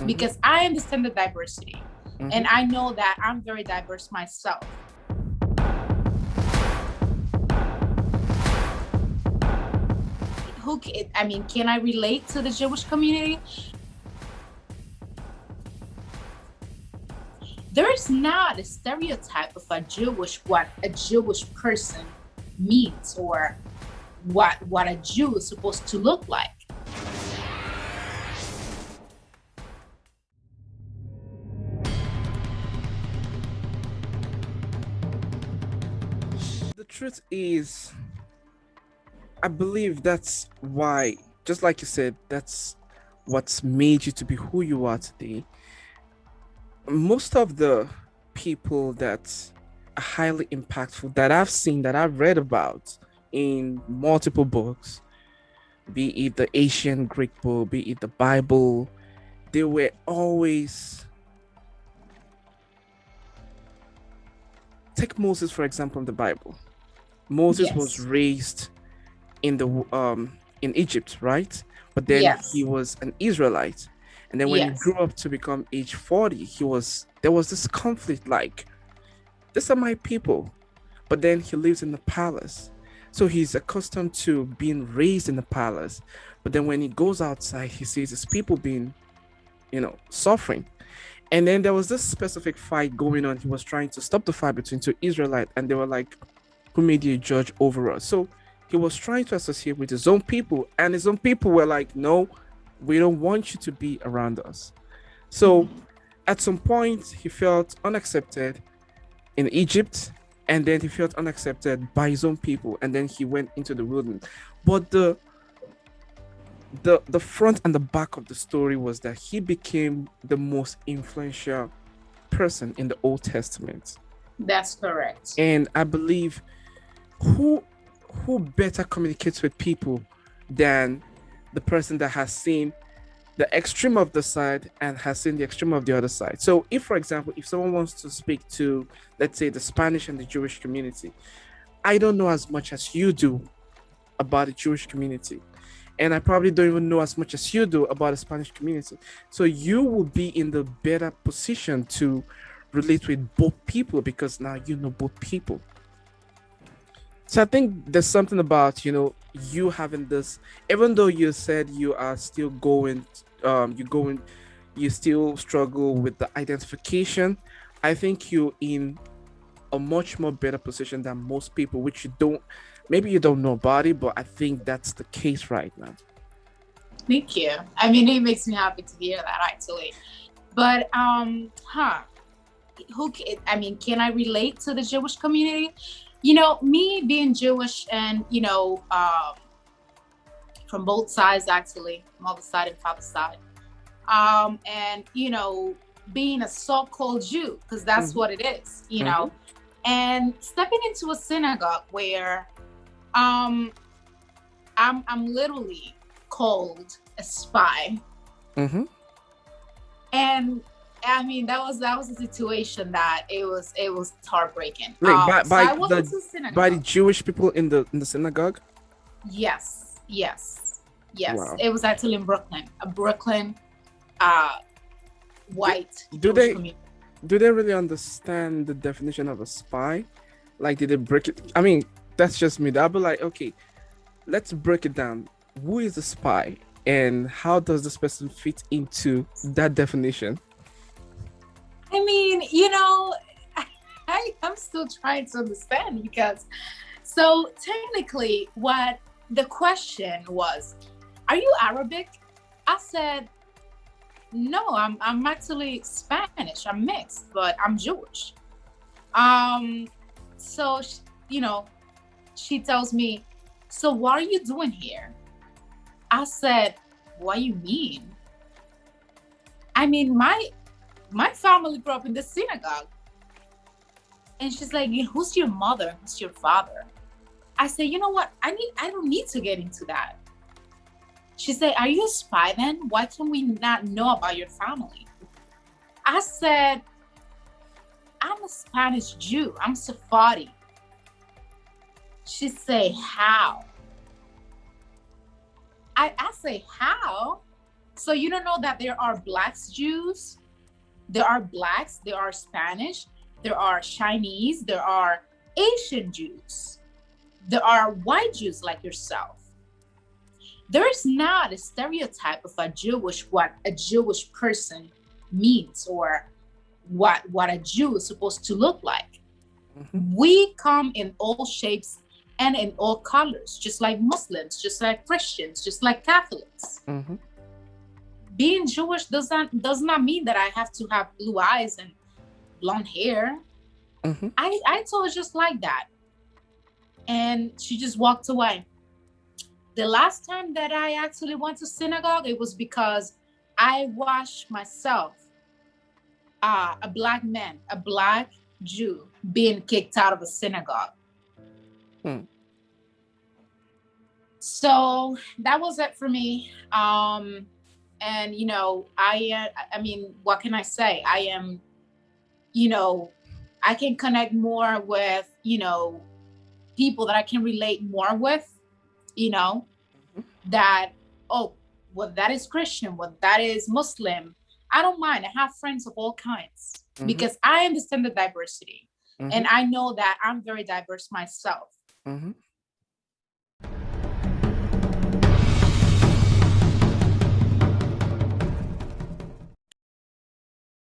Because I understand the diversity, and I know that I'm very diverse myself. Can I relate to the Jewish community? There's not a stereotype of what a Jewish person means, or what a Jew is supposed to look like. The truth is, I believe that's why, just like you said, that's what's made you to be who you are today. Most of the people that are highly impactful that I've seen, that I've read about in multiple books, be it the ancient Greek book, be it the Bible, they were always... Take Moses, for example, in the Bible. Moses was raised in Egypt, right? But then he was an Israelite. And then when he grew up to become age 40, there was this conflict, like, these are my people. But then he lives in the palace. So he's accustomed to being raised in the palace. But then when he goes outside, he sees his people being, suffering. And then there was this specific fight going on. He was trying to stop the fight between two Israelites, and they were like, who made you a judge over us? So he was trying to associate with his own people, and his own people were like, no, we don't want you to be around us. So at some point, he felt unaccepted in Egypt, and then he felt unaccepted by his own people, and then he went into the wilderness. But the front and the back of the story was that he became the most influential person in the Old Testament. That's correct. And I believe who better communicates with people than the person that has seen the extreme of the side and has seen the extreme of the other side. So if, for example, if someone wants to speak to, let's say, the Spanish and the Jewish community, I don't know as much as you do about the Jewish community. And I probably don't even know as much as you do about the Spanish community. So you will be in the better position to relate with both people because now you know both people. So I think there's something about, you having this, even though you said you are still going, you still struggle with the identification. I think you're in a much more better position than most people, which maybe you don't know about it, but I think that's the case right now. Thank you. It makes me happy to hear that, actually. But, can I relate to the Jewish community? Me being Jewish and, from both sides, actually, mother side and father side. And, being a so-called Jew, because that's what it is, know, and stepping into a synagogue where I'm literally called a spy. And that was a situation that it was heartbreaking. By the Jewish people in the synagogue? Yes. Wow. It was actually in Brooklyn, white. Do they really understand the definition of a spy? Like, did they break it? That's just me. I'll be like, okay, let's break it down. Who is a spy, and how does this person fit into that definition? I'm still trying to understand, because so technically what the question was, are you Arabic? I said, no, I'm actually Spanish. I'm mixed, but I'm Jewish. So, she tells me, so what are you doing here? I said, what do you mean? My family grew up in the synagogue. And she's like, who's your mother? Who's your father? I said, you know what? I don't need to get into that. She said, are you a spy then? Why can we not know about your family? I said, I'm a Spanish Jew. I'm Sephardi. She said, how? I say, how? So you don't know that there are blacks Jews, there are blacks, there are Spanish, there are Chinese, there are Asian Jews, there are white Jews like yourself. There is not a stereotype of what a Jewish person means, or what a Jew is supposed to look like. Mm-hmm. We come in all shapes and in all colors, just like Muslims, just like Christians, just like Catholics. Mm-hmm. Being Jewish does not mean that I have to have blue eyes and blonde hair. Mm-hmm. I told her just like that. And she just walked away. The last time that I actually went to synagogue, it was because I watched myself, a black man, a black Jew, being kicked out of a synagogue. So that was it for me. And, you know, I mean, what can I say? I am, you know, I can connect more with, you know, people that I can relate more with, you know, that, oh, well, that is Christian, well, that is Muslim. I don't mind. I have friends of all kinds, because I understand the diversity. And I know that I'm very diverse myself.